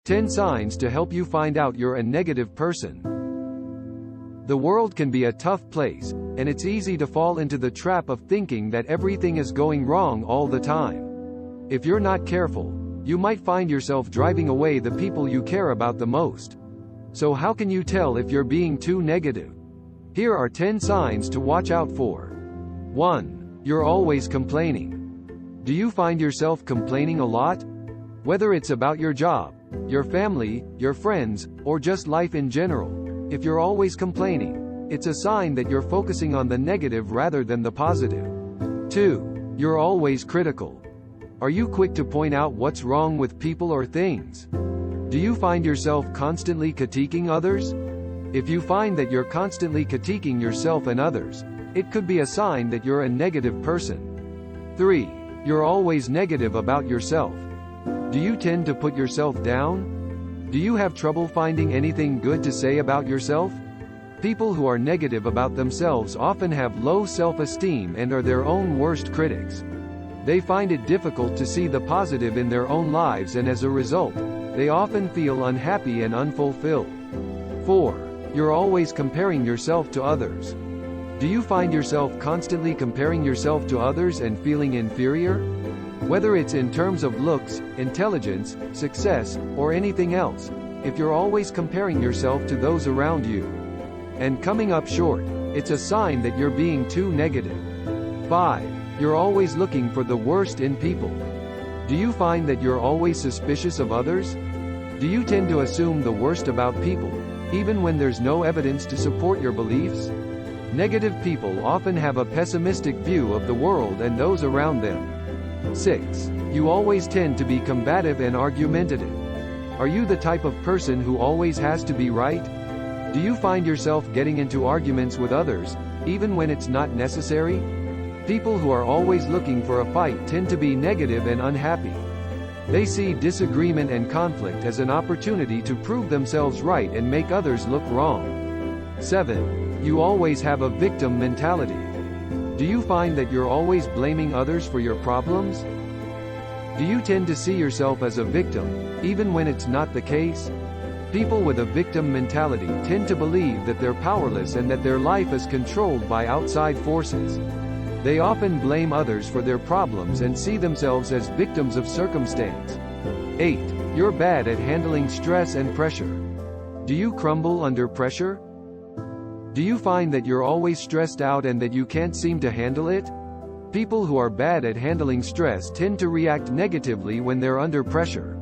10 signs to help you find out you're a negative person. The world can be a tough place, and it's easy to fall into the trap of thinking that everything is going wrong all the time. If you're not careful, you might find yourself driving away the people you care about the most. So how can you tell if you're being too negative? Here are 10 signs to watch out for. 1. You're always complaining. Do you find yourself complaining a lot? Whether it's about your job, your family, your friends, or just life in general, if you're always complaining, it's a sign that you're focusing on the negative rather than the positive. 2. You're always critical. Are you quick to point out what's wrong with people or things? Do you find yourself constantly critiquing others? If you find that you're constantly critiquing yourself and others, it could be a sign that you're a negative person. 3. You're always negative about yourself. Do you tend to put yourself down? Do you have trouble finding anything good to say about yourself? People who are negative about themselves often have low self-esteem and are their own worst critics. They find it difficult to see the positive in their own lives, and as a result, they often feel unhappy and unfulfilled. 4. You're always comparing yourself to others. Do you find yourself constantly comparing yourself to others and feeling inferior? Whether it's in terms of looks, intelligence, success, or anything else, if you're always comparing yourself to those around you and coming up short, it's a sign that you're being too negative. 5. You're always looking for the worst in people. Do you find that you're always suspicious of others? Do you tend to assume the worst about people, even when there's no evidence to support your beliefs? Negative people often have a pessimistic view of the world and those around them. 6. You always tend to be combative and argumentative. Are you the type of person who always has to be right? Do you find yourself getting into arguments with others, even when it's not necessary? People who are always looking for a fight tend to be negative and unhappy. They see disagreement and conflict as an opportunity to prove themselves right and make others look wrong. 7. You always have a victim mentality. Do you find that you're always blaming others for your problems? Do you tend to see yourself as a victim, even when it's not the case? People with a victim mentality tend to believe that they're powerless and that their life is controlled by outside forces. They often blame others for their problems and see themselves as victims of circumstance. 8. You're bad at handling stress and pressure. Do you crumble under pressure? Do you find that you're always stressed out and that you can't seem to handle it? People who are bad at handling stress tend to react negatively when they're under pressure.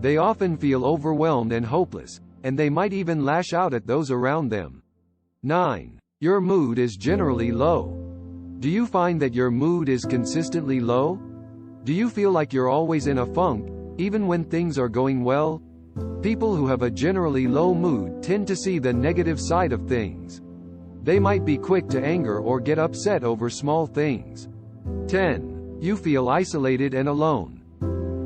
They often feel overwhelmed and hopeless, and they might even lash out at those around them. 9. Your mood is generally low. Do you find that your mood is consistently low? Do you feel like you're always in a funk, even when things are going well? People who have a generally low mood tend to see the negative side of things. They might be quick to anger or get upset over small things. 10. You feel isolated and alone.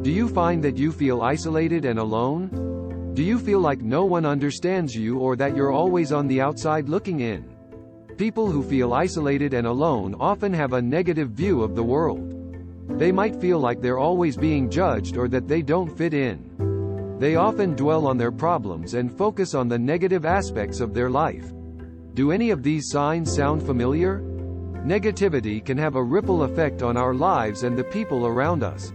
Do you find that you feel isolated and alone? Do you feel like no one understands you or that you're always on the outside looking in? People who feel isolated and alone often have a negative view of the world. They might feel like they're always being judged or that they don't fit in. They often dwell on their problems and focus on the negative aspects of their life. Do any of these signs sound familiar? Negativity can have a ripple effect on our lives and the people around us.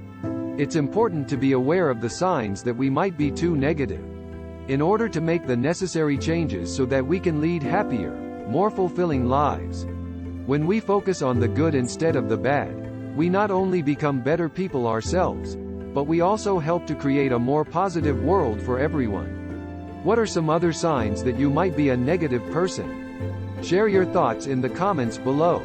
It's important to be aware of the signs that we might be too negative, in order to make the necessary changes so that we can lead happier, more fulfilling lives. When we focus on the good instead of the bad, we not only become better people ourselves, but we also help to create a more positive world for everyone. What are some other signs that you might be a negative person? Share your thoughts in the comments below.